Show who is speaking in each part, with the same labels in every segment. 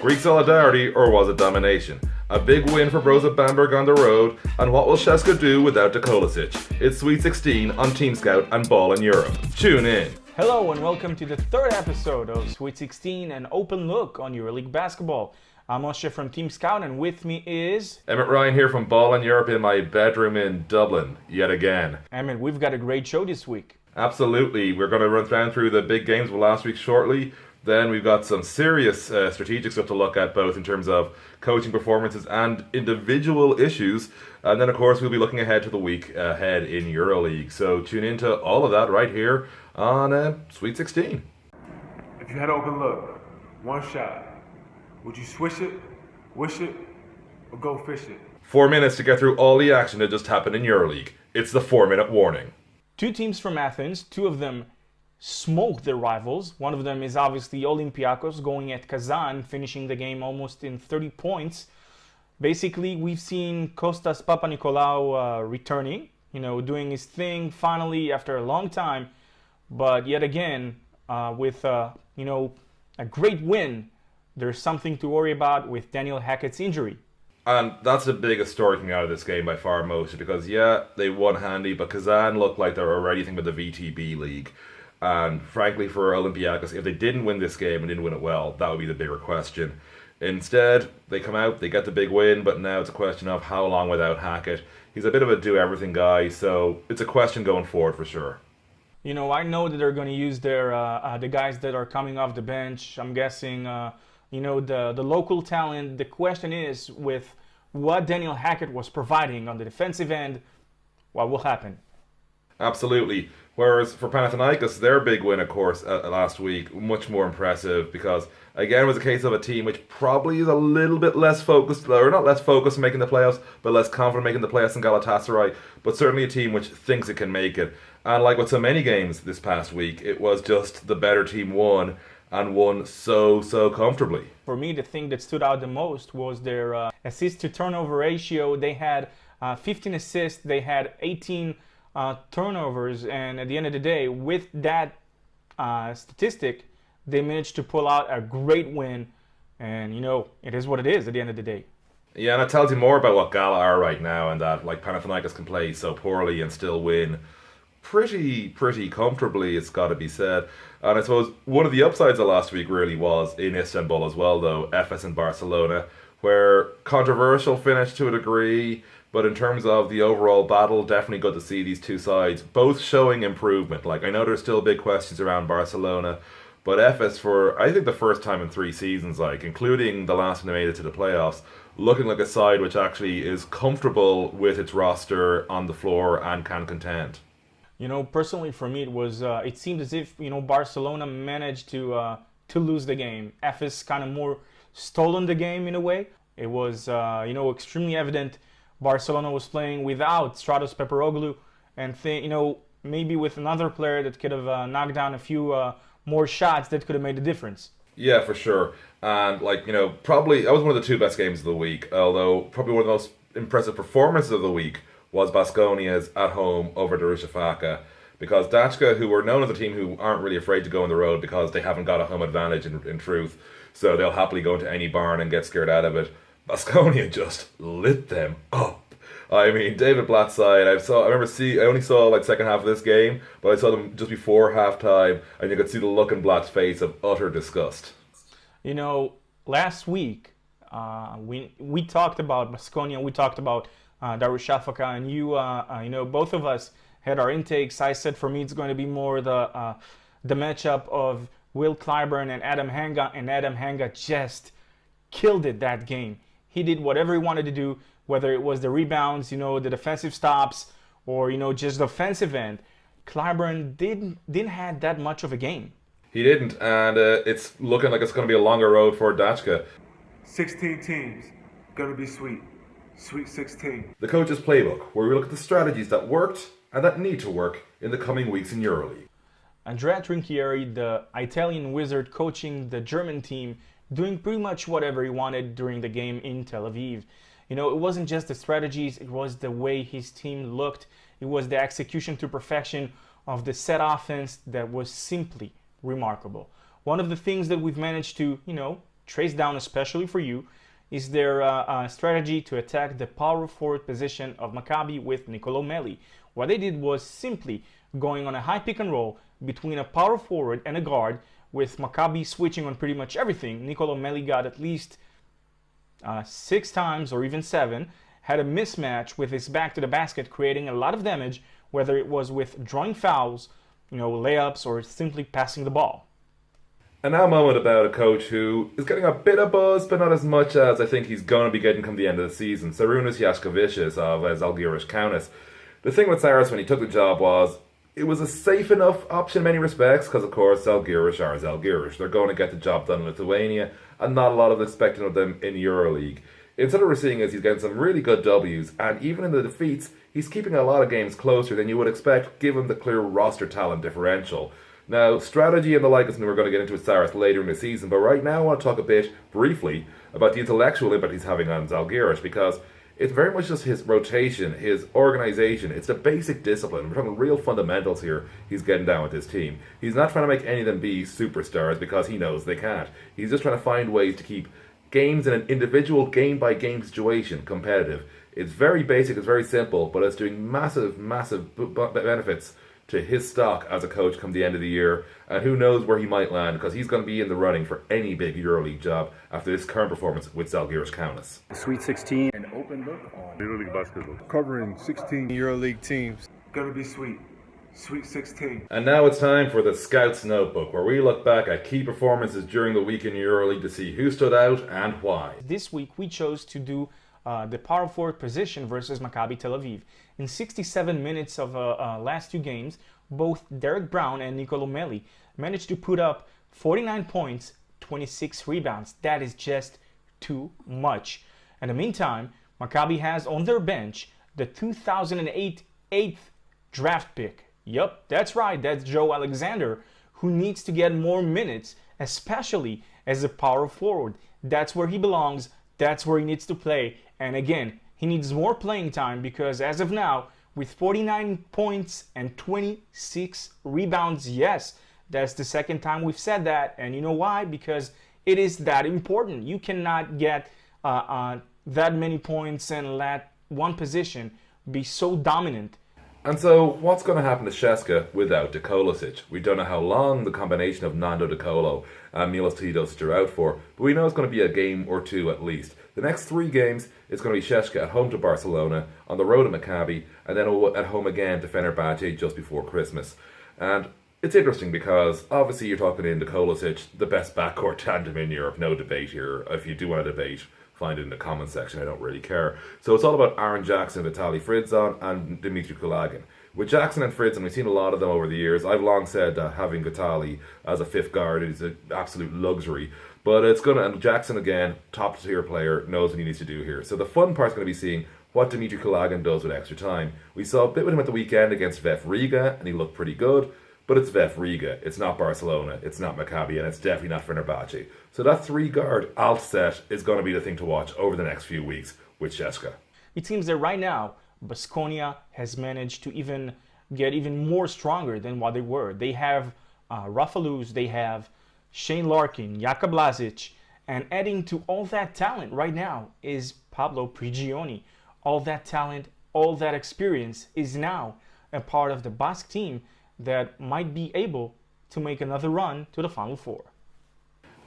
Speaker 1: Greek solidarity, or was it domination? A big win for Bros of Bamberg on the road, and what will Sheska do without Kolasic? It's Sweet 16 on TeamScout and BallinEurope. Tune in.
Speaker 2: Hello and welcome to the third episode of Sweet 16, an open look on EuroLeague basketball. I'm Moshe from TeamScout, and with me is...
Speaker 1: Emmet Ryan here from BallinEurope in my bedroom in Dublin, yet again.
Speaker 2: Emmet, we've got a great show this week.
Speaker 1: Absolutely. We're going to run down through the big games of last week shortly. Then we've got some serious strategic stuff to look at, both in terms of coaching performances and individual issues. And then, of course, we'll be looking ahead to the week ahead in EuroLeague. So tune into all of that right here on Sweet 16.
Speaker 3: If you had an open look, one shot, would you swish it, wish it, or go fish it?
Speaker 1: 4 minutes to get through all the action that just happened in EuroLeague. It's the 4-minute warning.
Speaker 2: Two teams from Athens, two of them smoked their rivals. One of them is obviously Olympiacos, going at Kazan, finishing the game almost in 30 points. Basically, we've seen Kostas Papanikolaou returning, doing his thing finally after a long time. But yet again, with a great win, there's something to worry about with Daniel Hackett's injury.
Speaker 1: And that's the biggest story coming out of this game by far, Moshe, because they won handy, but Kazan looked like they were already thinking about the VTB league. And frankly, for Olympiacos, if they didn't win this game and didn't win it well, that would be the bigger question. Instead, they come out, they get the big win, but now it's a question of how long without Hackett. He's a bit of a do-everything guy, so it's a question going forward for sure.
Speaker 2: I know that they're going to use their the guys that are coming off the bench. I'm guessing, the local talent. The question is, with what Daniel Hackett was providing on the defensive end, what will happen?
Speaker 1: Absolutely. Whereas for Panathinaikos, their big win, of course, last week, much more impressive because, again, it was a case of a team which probably is a little bit less focused, or not less focused on making the playoffs, but less confident making the playoffs than Galatasaray, but certainly a team which thinks it can make it. And like with so many games this past week, it was just the better team won, and won so comfortably.
Speaker 2: For me, the thing that stood out the most was their assist to turnover ratio. They had 15 assists, they had 18 turnovers, and at the end of the day, with that statistic, they managed to pull out a great win. And it is what it is at the end of the day.
Speaker 1: Yeah, and it tells you more about what Gala are right now, and that Panathinaikos can play so poorly and still win pretty comfortably, it's got to be said. And I suppose one of the upsides of last week really was in Istanbul as well, though, Efes and Barcelona, where controversial finish to a degree, but in terms of the overall battle, definitely good to see these two sides both showing improvement. I know there's still big questions around Barcelona, but Efes, for I think the first time in 3 seasons, including the last one they made it to the playoffs, looking like a side which actually is comfortable with its roster on the floor and can contend.
Speaker 2: Personally for me, it seemed as if Barcelona managed to lose the game. Efes kind of more stolen the game in a way. It was extremely evident Barcelona was playing without Stratos Peperoglou, and maybe with another player that could have knocked down a few more shots that could have made a difference.
Speaker 1: Yeah, for sure. And probably that was one of the 2 best games of the week, although probably one of the most impressive performances of the week was Baskonia's at home over Darussafaka, because Dachka, who were known as a team who aren't really afraid to go on the road because they haven't got a home advantage in truth, so they'll happily go into any barn and get scared out of it. Baskonia just lit them up. I mean, David Blatt's side, I only saw second half of this game, but I saw them just before halftime, and you could see the look in Blatt's face of utter disgust.
Speaker 2: Last week, we talked about Baskonia, we talked about Darussafaka, and you, both of us had our intakes. I said for me it's going to be more the matchup of Will Clyburn and Adam Hanga, and Adam Hanga just killed it that game. He did whatever he wanted to do, whether it was the rebounds, the defensive stops, or just the offensive end. Clyburn didn't have that much of a game.
Speaker 1: He didn't, and it's looking like it's going to be a longer road for Dachka.
Speaker 3: 16 teams, gonna be sweet. Sweet 16.
Speaker 1: The coach's playbook, where we look at the strategies that worked and that need to work in the coming weeks in EuroLeague.
Speaker 2: Andrea Trinchieri, the Italian wizard coaching the German team, doing pretty much whatever he wanted during the game in Tel Aviv. It wasn't just the strategies, it was the way his team looked. It was the execution to perfection of the set offense that was simply remarkable. One of the things that we've managed to, trace down especially for you, is their strategy to attack the power forward position of Maccabi with Nicolo Melli. What they did was simply going on a high pick and roll between a power forward and a guard, with Maccabi switching on pretty much everything. Nicolo Melli got at least 6 times or even 7, had a mismatch with his back to the basket, creating a lot of damage, whether it was with drawing fouls, layups, or simply passing the ball.
Speaker 1: And now a moment about a coach who is getting a bit of buzz, but not as much as I think he's going to be getting come the end of the season. Sarunas Jaškovičius of Zalgiris Kaunas. The thing with Saras when he took the job was, it was a safe enough option in many respects, because of course Zalgiris are Zalgiris. They're going to get the job done in Lithuania, and not a lot of expecting of them in EuroLeague. Instead, what we're seeing is he's getting some really good W's, and even in the defeats, he's keeping a lot of games closer than you would expect, given the clear roster talent differential. Now, strategy and the like is something we're going to get into with Saras later in the season, but right now I want to talk a bit, briefly, about the intellectual impact he's having on Zalgiris, because it's very much just his rotation, his organisation, it's the basic discipline. We're talking real fundamentals here he's getting down with this team. He's not trying to make any of them be superstars because he knows they can't. He's just trying to find ways to keep games in an individual game-by-game situation competitive. It's very basic, it's very simple, but it's doing massive benefits to his stock as a coach come the end of the year, and who knows where he might land, because he's going to be in the running for any big EuroLeague job after this current performance with Zalgiris Kaunas.
Speaker 4: Sweet 16, an open look on
Speaker 5: EuroLeague basketball.
Speaker 6: Covering 16 EuroLeague teams.
Speaker 3: Gonna be sweet. Sweet 16.
Speaker 1: And now it's time for the Scouts Notebook, where we look back at key performances during the week in EuroLeague to see who stood out and why.
Speaker 2: This week we chose to do the power forward position versus Maccabi Tel Aviv. In 67 minutes of last 2 games, both Derek Brown and Nicolo Melli managed to put up 49 points, 26 rebounds. That is just too much. In the meantime, Maccabi has on their bench the 2008 8th draft pick. Yup, that's right, that's Joe Alexander, who needs to get more minutes, especially as a power forward. That's where he belongs, that's where he needs to play. And again, he needs more playing time, because as of now, with 49 points and 26 rebounds, yes, that's the second time we've said that. And you know why? Because it is that important. You cannot get that many points and let one position be so dominant.
Speaker 1: And so, what's going to happen to Šeska without Dekolosic? We don't know how long the combination of Nando De Colo and Milos Teodosic are out for, but we know it's going to be a game or 2 at least. The next 3 games, it's going to be Šeska at home to Barcelona, on the road to Maccabi, and then at home again to Fenerbahce just before Christmas. And it's interesting because, obviously, you're talking in Dekolosic, the best backcourt tandem in Europe, no debate here. If you do want to debate, find it in the comments section, I don't really care. So it's all about Aaron Jackson, Vitaly Fridzon, and Dimitri Kulagin. With Jackson and Fridzon, we've seen a lot of them over the years. I've long said that having Vitaly as a 5th guard is an absolute luxury. But and Jackson again, top tier player, knows what he needs to do here. So the fun part's going to be seeing what Dimitri Kulagin does with extra time. We saw a bit with him at the weekend against VEF Riga, and he looked pretty good. But it's VEF Riga, it's not Barcelona, it's not Maccabi, and it's definitely not Fenerbahce. So that 3-guard alt set is going to be the thing to watch over the next few weeks with Šeska.
Speaker 2: It seems that right now, Baskonia has managed to get even more stronger than what they were. They have Rafa Luz, they have Shane Larkin, Jaka Blažić, and adding to all that talent right now is Pablo Prigioni. All that talent, all that experience is now a part of the Basque team that might be able to make another run to the Final Four.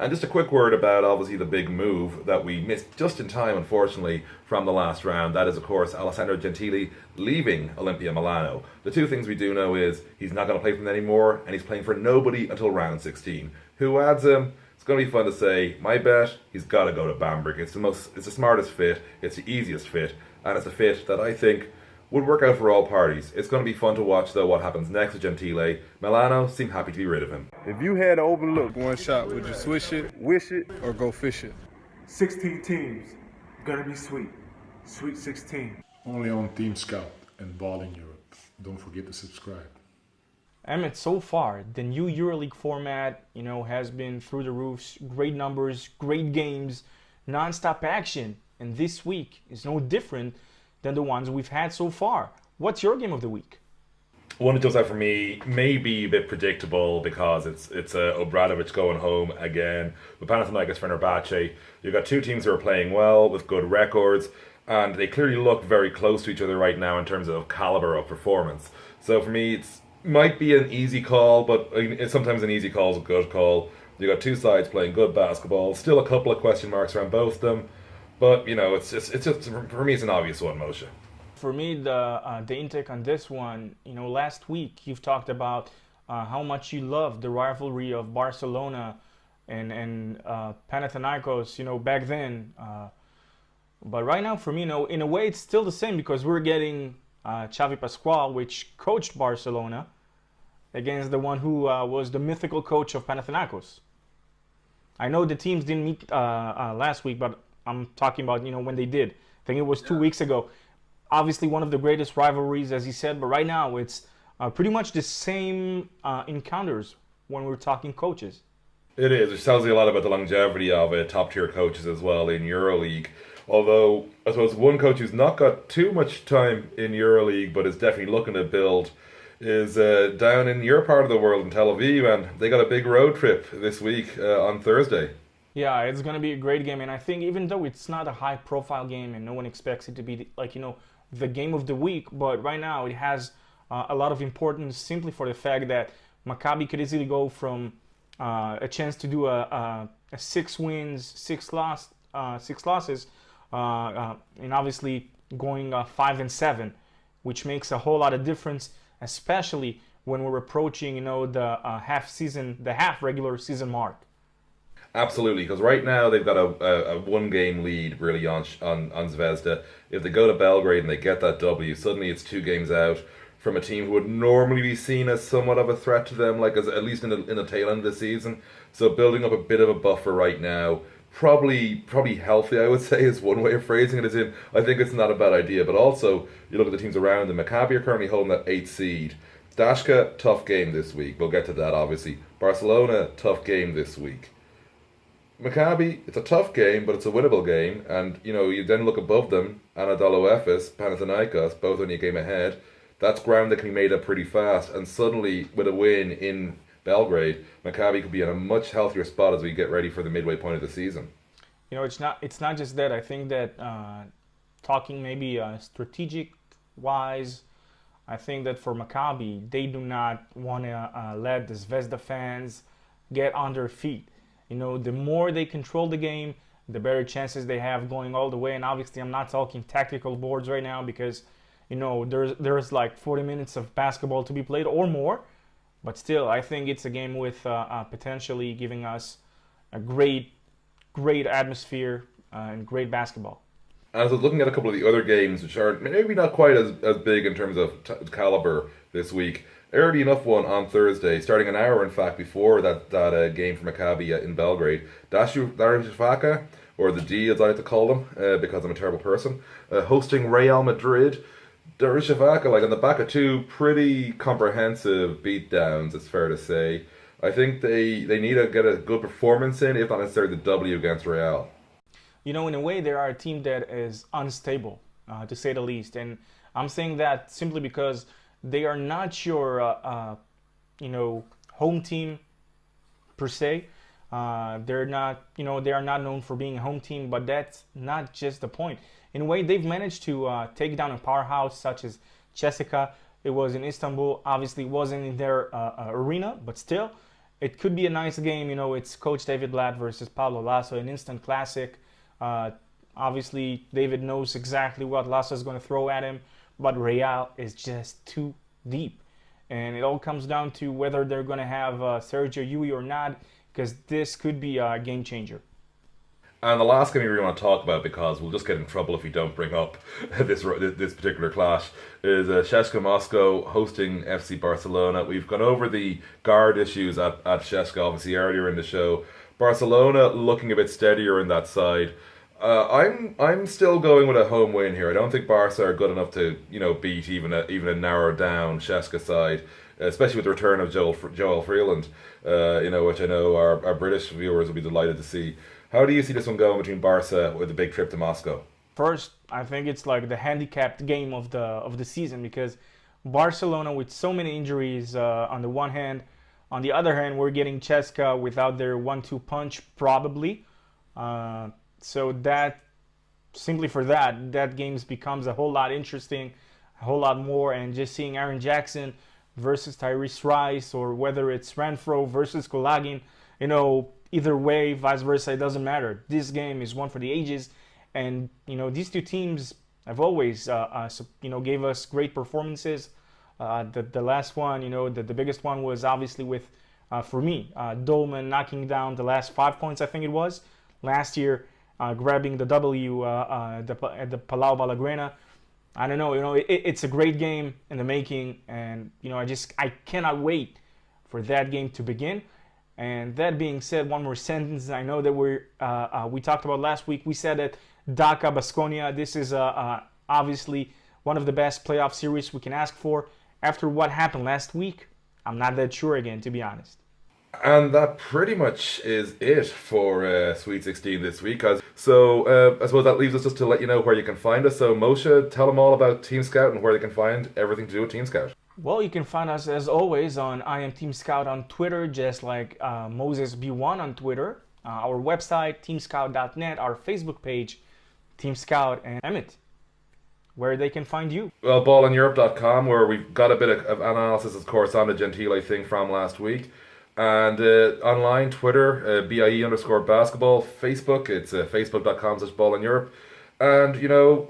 Speaker 1: And just a quick word about, obviously, the big move that we missed just in time, unfortunately, from the last round. That is, of course, Alessandro Gentili leaving Olimpia Milano. The 2 things we do know is he's not going to play for them anymore, and he's playing for nobody until round 16. Who adds him? It's going to be fun to say. My bet, he's got to go to Bamberg. It's the smartest fit, it's the easiest fit, and it's a fit that I think would work out for all parties. It's going to be fun to watch, though, what happens next with Gentile. Milano seem happy to be rid of him.
Speaker 6: If you had an open look, 1 shot, would you swish it, wish it, or go fish it?
Speaker 3: 16 teams. Gonna be sweet. Sweet 16.
Speaker 5: Only on TeamScout and BallinEurope. Don't forget to subscribe.
Speaker 2: Emmet, so far, the new EuroLeague format, has been through the roofs. Great numbers, great games, non-stop action. And this week is no different than the ones we've had so far. What's your game of the week?
Speaker 1: One that jumps out for me, maybe a bit predictable because it's Obradovic going home again with Panathinaikos Fenerbahce. You've got two teams who are playing well with good records, and they clearly look very close to each other right now in terms of caliber of performance. So for me, it's might be an easy call, but sometimes an easy call is a good call. You got two sides playing good basketball. Still a couple of question marks around both of them, but it's just for me it's an obvious one, Moshe.
Speaker 2: For me, the intake on this one, last week you've talked about how much you love the rivalry of Barcelona and Panathinaikos, back then. But right now, for me, in a way, it's still the same because we're getting Xavi Pascual, which coached Barcelona, against the one who was the mythical coach of Panathinaikos. I know the teams didn't meet last week, but I'm talking about when they did. I think it was 2 weeks ago. Obviously, one of the greatest rivalries, as he said, but right now it's pretty much the same encounters when we're talking coaches.
Speaker 1: It is, which tells you a lot about the longevity of top tier coaches as well in EuroLeague. Although, I suppose one coach who's not got too much time in EuroLeague but is definitely looking to build is down in your part of the world in Tel Aviv, and they got a big road trip this week on Thursday.
Speaker 2: Yeah, it's going to be a great game, and I think even though it's not a high-profile game and no one expects it to be the game of the week, but right now it has a lot of importance simply for the fact that Maccabi could easily go from a chance to do a 6 wins, 6 losses, and obviously going 5-7, which makes a whole lot of difference, especially when we're approaching the half regular season mark.
Speaker 1: Absolutely, because right now they've got a one game lead really on Zvezda. If they go to Belgrade and they get that W, suddenly it's 2 games out from a team who would normally be seen as somewhat of a threat to them, like at least in the tail end of the season. So building up a bit of a buffer right now, probably healthy, I would say, is one way of phrasing it. I think it's not a bad idea, but also you look at the teams around them. Maccabi are currently holding that 8th seed. Dashka, tough game this week. We'll get to that obviously. Barcelona, tough game this week. Maccabi, it's a tough game, but it's a winnable game. And, you then look above them, Anadolu Efes, Panathinaikos, both only a game ahead. That's ground that can be made up pretty fast. And suddenly, with a win in Belgrade, Maccabi could be in a much healthier spot as we get ready for the midway point of the season.
Speaker 2: It's not just that. I think that talking maybe strategic-wise, I think that for Maccabi, they do not want to let the Zvezda fans get on their feet. The more they control the game, the better chances they have going all the way. And obviously, I'm not talking tactical boards right now because, there's like 40 minutes of basketball to be played or more. But still, I think it's a game with potentially giving us a great atmosphere and great basketball.
Speaker 1: And I was looking at a couple of the other games, which are maybe not quite as big in terms of caliber this week. Early enough one on Thursday, starting an hour in fact before that game for Maccabi in Belgrade. Darüşşafaka, or the D as I like to call them, because I'm a terrible person, hosting Real Madrid. Darüşşafaka, like on the back of 2 pretty comprehensive beatdowns, it's fair to say. I think they need to get a good performance in, if not necessarily the W against Real.
Speaker 2: In a way, they are a team that is unstable, to say the least. And I'm saying that simply because they are not your, home team per se. They're not, they are not known for being a home team, but that's not just the point. In a way, they've managed to take down a powerhouse such as CSKA. It was in Istanbul. Obviously, it wasn't in their arena, but still, it could be a nice game. It's Coach David Blatt versus Pablo Lasso, an instant classic. Obviously, David knows exactly what Lasso is going to throw at him, but Real is just too deep. And it all comes down to whether they're going to have Sergio Yui or not, because this could be a game changer.
Speaker 1: And the last game we really want to talk about, because we'll just get in trouble if we don't bring up this particular clash, is CSKA Moscow hosting FC Barcelona. We've gone over the guard issues at CSKA obviously earlier in the show. Barcelona looking a bit steadier in that side. I'm still going with a home win here. I don't think Barca are good enough to beat even a narrowed down CSKA side, especially with the return of Joel Freeland, which I know our British viewers will be delighted to see. How do you see this one going between Barca with a big trip to Moscow?
Speaker 2: First, I think it's like the handicapped game of the season because Barcelona with so many injuries on the one hand. On the other hand, we're getting Cheska without their 1-2 punch probably. So that, simply for that game becomes a whole lot interesting, a whole lot more. And just seeing Aaron Jackson versus Tyrese Rice, or whether it's Renfro versus Kulagin, either way, vice versa, it doesn't matter. This game is one for the ages. And, these two teams have always, gave us great performances. The last one, the biggest one was obviously with, for me, Dolman knocking down the last 5 points, I think it was, last year, grabbing the W at the Palau Balagrena. I don't know, it's a great game in the making, and, I cannot wait for that game to begin. And that being said, one more sentence. I know that we talked about last week. We said that Dhaka Baskonia, this is obviously one of the best playoff series we can ask for. After what happened last week, I'm not that sure again, to be honest.
Speaker 1: And that pretty much is it for Sweet 16 this week. So I suppose that leaves us just to let you know where you can find us. So Moshe, tell them all about TeamScout and where they can find everything to do with TeamScout.
Speaker 2: Well, you can find us as always on I Am TeamScout on Twitter, just like Moses B1 on Twitter. Our website, teamscout.net, our Facebook page, TeamScout, and Emmet, where they can find you.
Speaker 1: Well, BallinEurope.com, where we've got a bit of analysis, of course, on the Gentile thing from last week. And online, Twitter, BIE_basketball, Facebook, it's facebook.com/BallinEurope. And,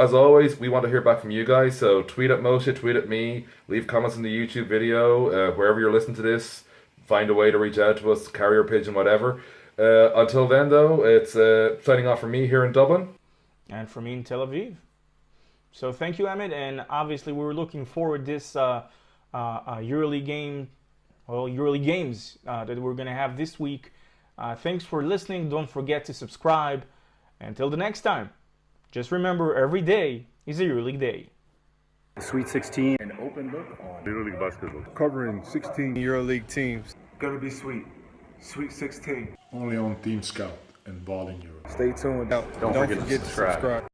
Speaker 1: as always, we want to hear back from you guys, so tweet at Moshe, tweet at me, leave comments in the YouTube video, wherever you're listening to this, find a way to reach out to us, carrier pigeon, whatever. Until then, though, it's signing off from me here in Dublin.
Speaker 2: And from me in Tel Aviv. So thank you, Emmet, and obviously we're looking forward to this EuroLeague game, EuroLeague games that we're going to have this week. Thanks for listening. Don't forget to subscribe. Until the next time, just remember, every day is a EuroLeague day.
Speaker 4: Sweet 16, an open look on
Speaker 6: EuroLeague basketball.
Speaker 3: Covering 16.
Speaker 6: EuroLeague teams.
Speaker 3: Gonna be sweet. Sweet 16.
Speaker 5: Only on TeamScout and BallinEurope.
Speaker 6: Stay tuned. Don't forget to subscribe.